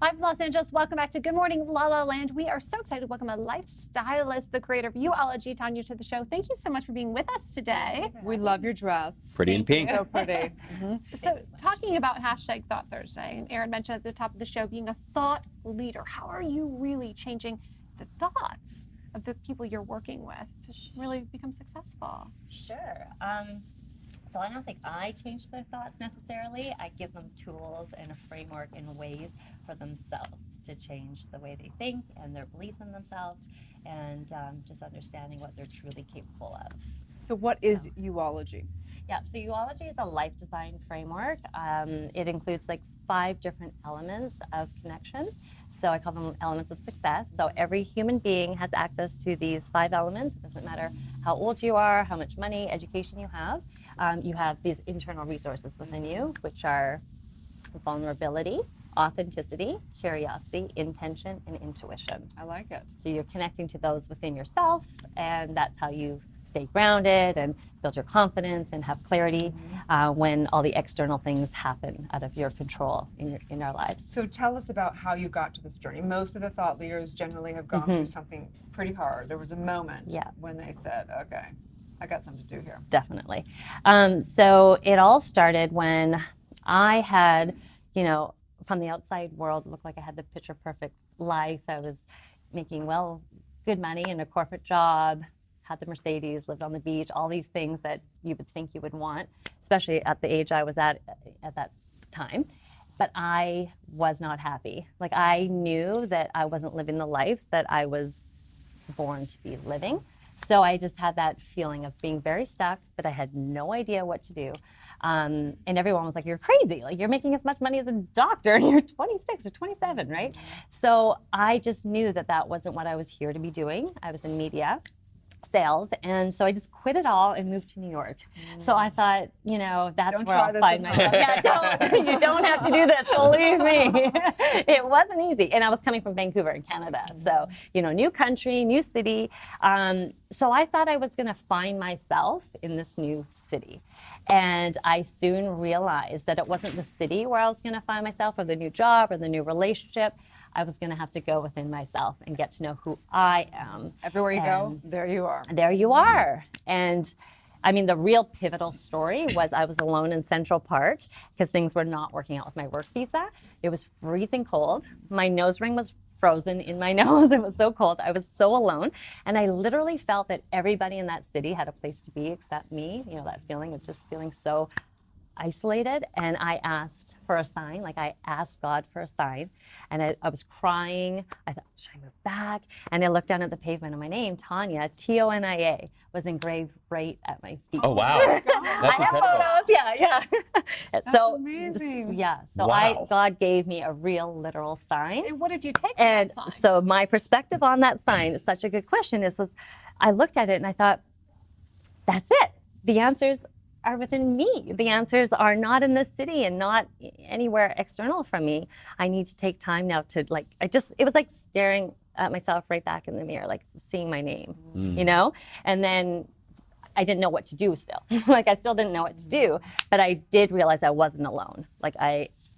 Live from Los Angeles, welcome back to Good Morning La La Land. We are so excited to welcome a lifestylist, the creator of YUOLOGY, Tonia, to the show. Thank you so much for being with us today. We love your dress. Pretty in pink. So pretty. So talking about hashtag Thought Thursday, and Aaron mentioned at the top of the show being a thought leader. How are you really changing the thoughts of the people you're working with to really become successful? Sure. So I don't think I change their thoughts necessarily. I give them tools and a framework and ways for themselves to change the way they think and their beliefs in themselves, and just understanding what they're truly capable of. So what is YUOLOGY? Yeah, so YUOLOGY is a life design framework. It includes like 5 different elements of connection. So I call them elements of success. So every human being has access to these 5 elements. It doesn't matter how old you are, how much money, education you have. You have these internal resources within you, which are vulnerability, authenticity, curiosity, intention, and intuition. I like it. So you're connecting to those within yourself, and that's how you stay grounded and build your confidence and have clarity when all the external things happen out of your control in our lives. So tell us about how you got to this journey. Most of the thought leaders generally have gone through something pretty hard. There was a moment when they said, okay, I got something to do here. Definitely. So it all started when I had, from the outside world, it looked like I had the picture perfect life. I was making good money in a corporate job, had the Mercedes, lived on the beach, all these things that you would think you would want, especially at the age I was at that time. But I was not happy. Like, I knew that I wasn't living the life that I was born to be living. So I just had that feeling of being very stuck, but I had no idea what to do. And everyone was like, you're crazy. Like, you're making as much money as a doctor and you're 26 or 27, right? So I just knew that that wasn't what I was here to be doing. I was in media sales, and so I just quit it all and moved to New York. So I thought, that's where I'll find myself. You don't have to do this, believe me. It wasn't easy, and I was coming from Vancouver in Canada, so new country, new city. So I thought I was going to find myself in this new city, and I soon realized that it wasn't the city where I was going to find myself, or the new job, or the new relationship. I was going to have to go within myself and get to know who I am. Everywhere you go, there you are. There you are. And I mean, the real pivotal story was I was alone in Central Park because things were not working out with my work visa. It was freezing cold. My nose ring was frozen in my nose. It was so cold. I was so alone. And I literally felt that everybody in that city had a place to be except me. That feeling of just feeling so isolated. And I asked for a sign, like I asked God for a sign, and I was crying. I thought, should I move back? And I looked down at the pavement, and my name, Tonia, Tonia, was engraved right at my feet. Oh, wow. That's I have photos. Yeah. That's so amazing. So Wow. God gave me a real literal sign. And what did you take from And that sign? so my perspective on that sign is such a good question. I looked at it and I thought, that's it. The answers are within me. The answers are not in this city and not anywhere external from me. I need to take time now to it was like staring at myself right back in the mirror, like seeing my name, And then I didn't know what to do still. I still didn't know what to do, but I did realize I wasn't alone.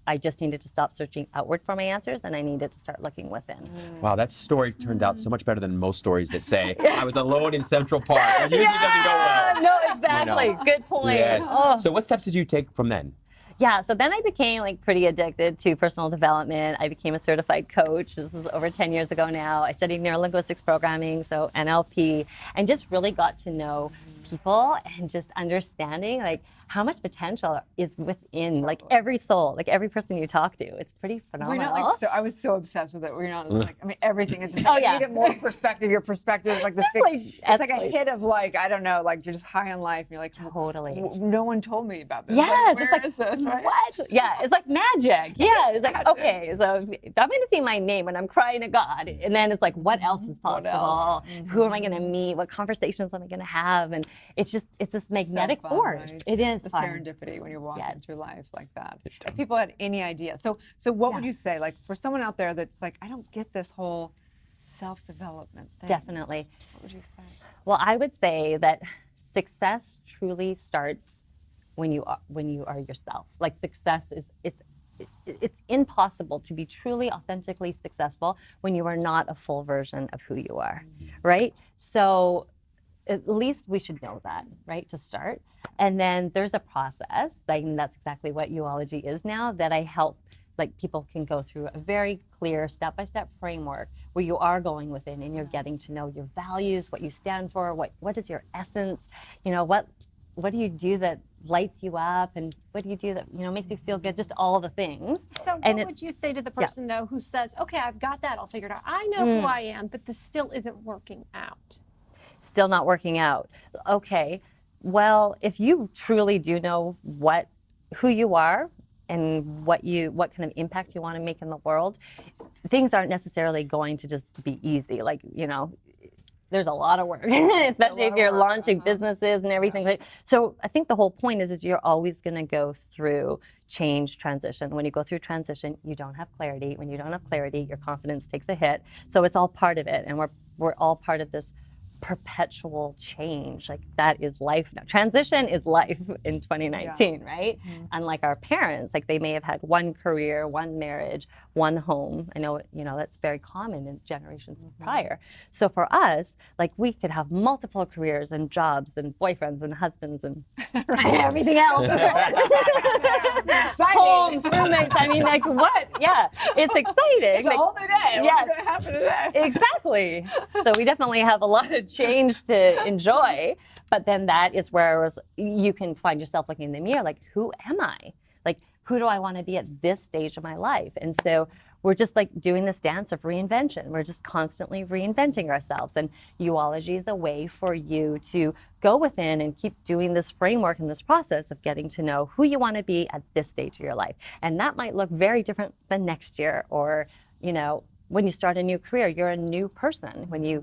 I just needed to stop searching outward for my answers, and I needed to start looking within. Wow, that story turned out so much better than most stories that say, I was alone in Central Park. It usually doesn't go well. No, exactly. Good point. Yes. Oh. So what steps did you take from then? Yeah, so then I became pretty addicted to personal development. I became a certified coach. This is over 10 years ago now. I studied neurolinguistics programming, so NLP, and just really got to know people and just understanding how much potential is within every soul, every person you talk to. It's pretty phenomenal. We're not I was so obsessed with it. We're not everything is just, Oh, yeah. you get more perspective. Your perspective is like this big, it's like a hit of I don't know, you're just high on life. You're like, totally. No one told me about this. Yes, Where is this, right? What? Yeah, it's like magic. Yeah, it's like, okay, so if I'm going to see my name when I'm crying to God, and then it's like, what else is possible? What else? Who am I going to meet? What conversations am I going to have? And it's this magnetic So fun, force. right? It is the fun. serendipity when you're walking through life like that. totally. If people had any idea. So what would you say, for someone out there that's I don't get this whole self-development thing? Definitely. What would you say? Well, I would say that success truly starts when you are yourself. Success is it's impossible to be truly, authentically successful when you are not a full version of who you are, right? So at least we should know that, right, to start. And then there's a process, like, and that's exactly what YUOLOGY is now, that I help, like, people can go through a very clear step-by-step framework where you are going within and you're getting to know your values, what you stand for, what is your essence, you know, what do you do that lights you up, and what do you do that, you know, makes you feel good, just all the things. So and what would you say to the person, though, who says, okay, I've got that, I'll figure it out. I know who I am, but this still isn't working out. Still not working out. Okay, well, if you truly do know who you are and what kind of impact you want to make in the world, things aren't necessarily going to just be easy. Like, you know, there's a lot of work, especially if you're launching businesses and everything. Yeah. So I think the whole point is you're always going to go through change, transition. When you go through transition, you don't have clarity. When you don't have clarity, your confidence takes a hit. So it's all part of it, and we're all part of this perpetual change. Like, that is life now. Transition is life in 2019, right? Mm-hmm. Unlike our parents, like, they may have had one career, one marriage, one home. I know, you know, that's very common in generations prior. So for us, like, we could have multiple careers and jobs and boyfriends and husbands and everything else. Homes, roommates. I mean, like, what? Yeah, it's exciting. It's like, a whole new day. What's going to happen today? Exactly. So we definitely have a lot of change to enjoy, but then that is where you can find yourself looking in the mirror, like, who am I? Like, who do I want to be at this stage of my life? And so we're just, like, doing this dance of reinvention. We're just constantly reinventing ourselves. And YUOLOGY is a way for you to go within and keep doing this framework and this process of getting to know who you want to be at this stage of your life. And that might look very different than next year, or, you know, when you start a new career, you're a new person. When you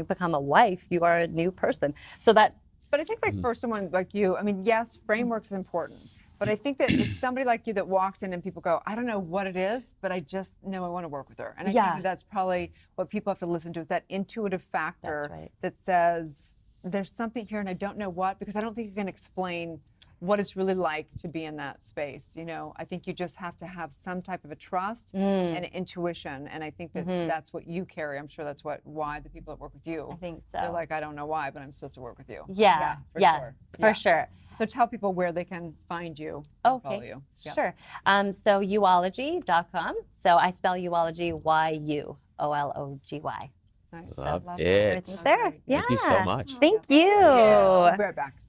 become a wife, you are a new person. So that. But I think, like, for someone like you, I mean, yes, framework is important. But I think that it's somebody like you that walks in and people go, I don't know what it is, but I just know I want to work with her. And I think that's probably what people have to listen to, is that intuitive factor that says, there's something here and I don't know what, because I don't think you can explain what it's really like to be in that space. You know, I think you just have to have some type of a trust and intuition. And I think that that's what you carry. I'm sure that's why the people that work with you, I think so. They're like, I don't know why, but I'm supposed to work with you. For sure. So tell people where they can find you and follow you. Yep. Sure. So YUOLOGY.com. So I spell YUOLOGY YUOLOGY. Nice. Love so it. It's there. Yeah. Thank you so much. Thank you. We'll be right back.